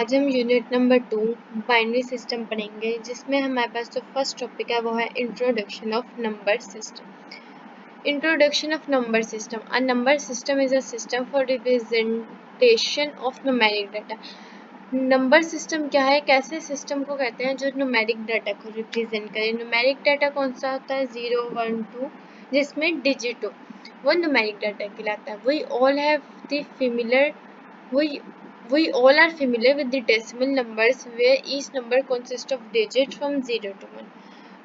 आज हम unit number 2 binary system पढ़ेंगे, जिसमें हमारे पास जो फर्स्ट टॉपिक है वो है introduction of number system. Introduction of number system. A number system is a system for representation of numeric data. Number system क्या है? एक ऐसे सिस्टम को कहते हैं जो न्यूमेरिक डाटा को रिप्रेजेंट करे। न्यूमेरिक डाटा कौन सा होता है? 0, 1, 2, जिसमें डिजिट हो, वो न्यूमेरिक डाटा कहलाता है। We all have the similar We all are familiar with the decimal numbers where each number consists of digits from 0 to 1.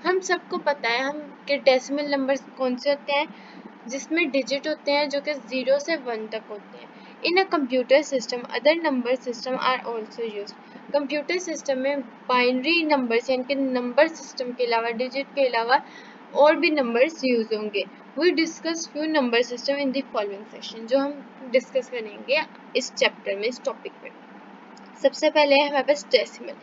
हम सबको पता है हम कि डेसिमल नंबर्स कौन से होते हैं, जिसमें डिजिट होते हैं जो कि 0 से 1 तक होते हैं। In a computer system other number system are also use. Computer system में बाइनरी नंबर्स यानी कि नंबर सिस्टम के अलावा, डिजिट के अलावा और भी नंबर्स यूज होंगे। We discuss few number system in the following section, जो हम डिस्कस करेंगे इस चैप्टर में, इस टॉपिक में। सबसे पहले है हमारे पास decimal.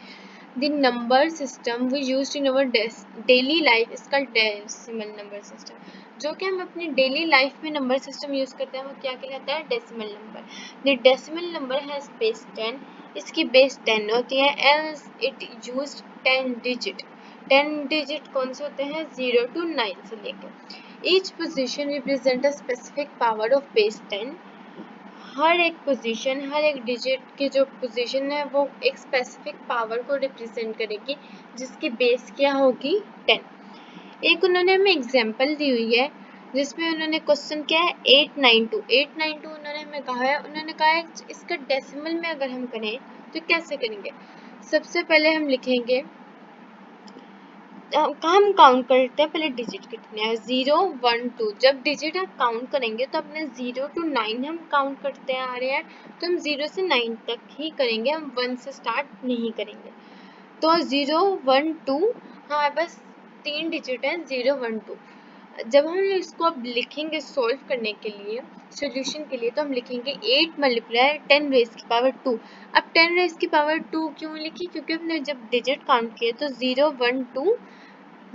The number system we used in our daily life is called decimal number system. जो कि हम अपनी डेली लाइफ में नंबर सिस्टम यूज करते हैं वो क्या कहलाता है? Decimal number. The decimal number has base 10। इसकी बेस 10 होती है। As it used 10 digit. 10 digit कौन से होते हैं? 0 to 9 से लेकर। Each position represent a specific power of base 10। हर एक पोजीशन, हर एक डिजिट की जो पोजीशन है वो एक स्पेसिफिक पावर को रिप्रेजेंट करेगी, जिसकी बेस क्या होगी? 10। एक उन्होंने हमें एग्जांपल दी हुई है जिसमें उन्होंने क्वेश्चन क्या है? 892 उन्होंने हमें कहा है। उन्होंने कहा है इसका डेसिमल में अगर हम करें तो कैसे करेंगे? सबसे पहले हम लिखेंगे, हम काउंट करते हैं पहले डिजिट कितने हैं। 0, 1, 2। जब डिजिट आप काउंट करेंगे तो अपने 0 to 9 हम काउंट करते आ रहे हैं, तो हम 0 से 9 तक ही करेंगे, हम 1 से स्टार्ट नहीं करेंगे। तो 0, 1, 2 हमारे पास 3 डिजिट हैं, 0, 1, 2। जब हम इसको अब लिखेंगे सॉल्व करने के लिए, सॉल्यूशन के लिए, तो हम लिखेंगे 8 मल्टीप्लाई 10 रेज़ की पावर 2। अब 10 रेज़ की पावर 2 क्यों लिखी? क्योंकि हमने जब डिजिट काउंट किए तो 0, 1, 2,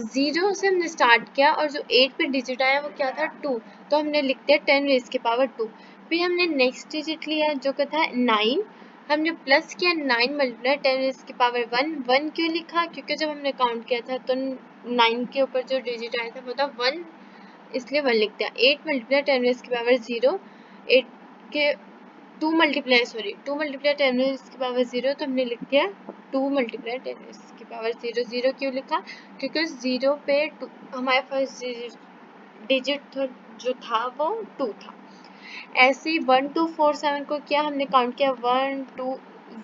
0 से हमने स्टार्ट किया और जो 8 पे डिजिट आया वो क्या था? 2। तो हमने लिख दिया 10 रेज़ की पावर 2। फिर हमने नेक्स्ट डिजिट लिया जो कि था 9। हमने प्लस किया 9 मल्टीप्लाई 10 रेज़ की पावर 1। 1 क्यों लिखा? क्योंकि जब हमने काउंट किया था तो 9 के ऊपर जो डिजिट आया था वो था 1, इसलिए 1 लिख दिया। 8 मल्टीप्लाई 10 रेज़ की पावर 0। 8 के 2 मल्टीप्लाई 10 रेज़ की पावर 0, तो हमने लिख दिया 2 मल्टीप्लाई 10 रेज़ की पावर 0। 0 क्यों लिखा? क्योंकि 0 पे हमारे पास डिजिट जो था वो 2 था। ऐसे ही 1, 2, 4, 7 को किया, हमने काउंट किया 1, 2,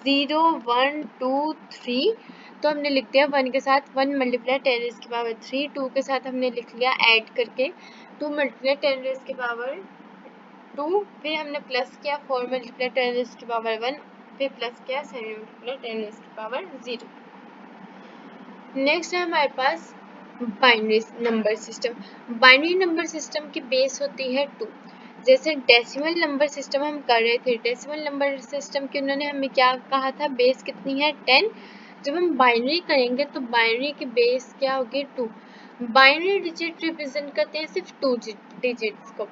0, 1, 2, 3, तो हमने लिख दिया 1 के साथ 1 मल्टीप्लाई 10 रेज़ की पावर 3। 2 के साथ हमने लिख लिया ऐड करके 2 मल्टीप्लाई 10 रेज़ की पावर 2। फिर हमने प्लस किया 4 मल्टीप्लाई 10 रेज़ की पावर 1। फिर प्लस किया 7 मल्टीप्लाई 10 रेज़ की पावर 0। नेक्स्ट है हमारे पास binary number system. Binary number system की बेस होती है 2। जैसे डेसिमल नंबर सिस्टम हम कर रहे थे, डेसिमल नंबर सिस्टम की उन्होंने हमें क्या कहा था? बेस कितनी है? 10। जब हम बाइनरी करेंगे तो बाइनरी की बेस क्या होगी? 2। बाइनरी डिजिट रिप्रेजेंट करते हैं सिर्फ 2 डिजिट्स को।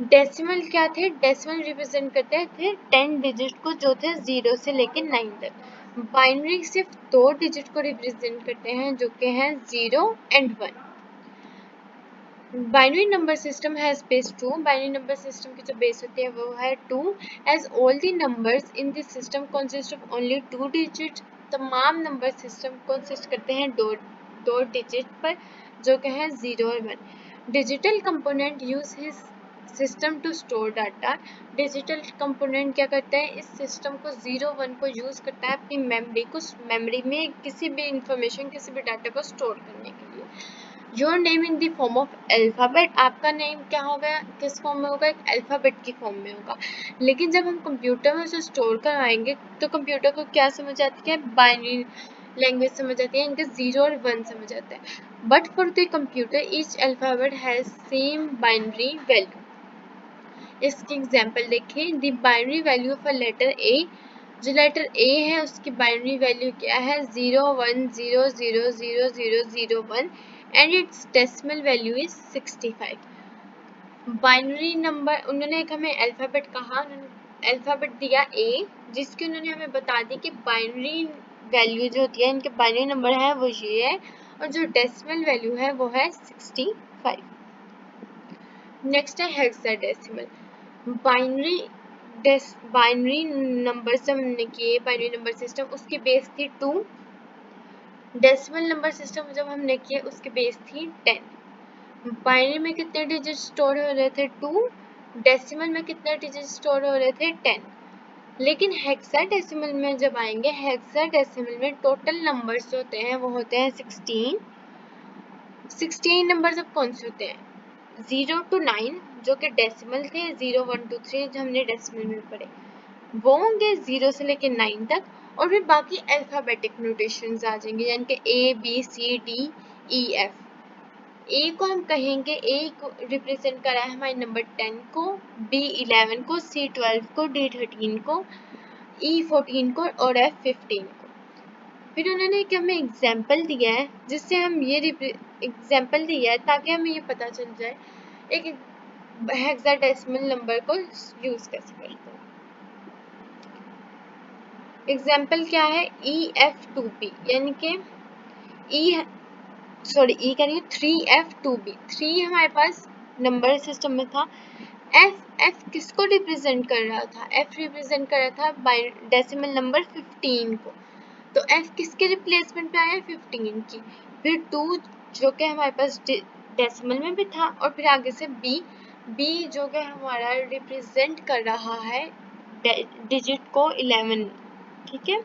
डेसिमल क्या थे? डेसिमल रिप्रेजेंट करते थे 10 डिजिट को, जो थे 0 से लेकर 9 तक। बाइनरी सिर्फ 2 डिजिट को रिप्रेजेंट करते हैं, जो कि हैं 0 and 1। Binary number system has base 2। Binary number system की जो बेस होती है वो है 2। As all the numbers in this system consist of only 2 digit. तमाम नंबर सिस्टम कंसिस्ट करते हैं दो डिजिट पर, जो कि है 0 और 1। Digital component use his system to store data. Digital component क्या करता है? इस सिस्टम को 0, 1 को यूज करता है अपनी मेमोरी को, मेमोरी में किसी भी इंफॉर्मेशन, किसी भी डाटा को स्टोर करने के लिए। Your name in the form of alphabet. आपका नेम क्या होगा? किस फॉर्म में होगा? एक अल्फ़ाबेट की फॉर्म में होगा। लेकिन जब हम कंप्यूटर में उसे स्टोर कराएंगे तो कंप्यूटर को क्या समझ आती है? बाइनरी लैंग्वेज समझ आती है, इनके 0 और 1 समझ आता है। But for the computer each alphabet has same binary value. इसकी एग्जाम्पल देखिए, the binary value of a letter A. जो लेटर ए है उसकी बाइनरी वैल्यू क्या है? 0, 1, 0, 0, 0, 0, 0, 1 and it's decimal value is 65। Binary number, उन्होंने एक हमें अल्फ़ाबेट कहा, अल्फ़ाबेट दिया A, जिसकी उन्होंने हमें बता दी कि बाइनरी वैल्यू जो होती है, इनके बाइनरी नंबर है वो ये है, और जो डेसिमल वैल्यू है वो है 65। नेक्स्ट है हेक्साडेसिमल। बाइनरी नंबर से हमने किए, बाइनरी नंबर सिस्टम, उसकी बेस थी 2। डेसिमल नंबर सिस्टम जब हमने किए उसकी बेस थी 10। बाइनरी में कितने डिजिट स्टोर हो रहे थे 2, डेसिमल में कितने डिजिट स्टोर हो रहे थे 10। लेकिन हेक्साडेसिमल में जब आएंगे, हेक्साडेसिमल में टोटल नंबर्स जो होते हैं वो होते हैं 16। 16 नंबर्स अब कौन से होते हैं? 0 to 9 जो कि डेसिमल थे, 0 1 2 3 जो हमने डेसिमल में पढ़े वो होंगे 0 से लेके 9 तक, और फिर बाकी अल्फाबेटिक नोटेशंस आ जाएंगे, यानी कि A B C D E F। A को हम कहेंगे, A को रिप्रेजेंट करा है हमारे नंबर 10 को, B 11 को, C 12 को, D 13 को, E 14 को और F 15 को। फिर उन्होंने एक हमें एग्जाम्पल दिया है, जिससे हम ये एग्जाम्पल दिया है ताकि हमें ये पता चल जाए एक हेक्साडेसिमल नंबर को यूज कैसे करते हैं। एग्जाम्पल क्या है? EF2B, यानी कि E कह रही हूँ 3F2B। 3 हमारे पास नंबर सिस्टम में था। F किसको रिप्रेजेंट कर रहा था? F रिप्रेजेंट कर रहा था डेसिमल नंबर 15 को। तो F किसके रिप्लेसमेंट पे आया? 15 की। फिर 2 जो कि हमारे पास डेसिमल में भी था, और फिर आगे से B जो कि हमारा रिप्रेजेंट कर रहा है डिजिट को 11, ठीक है।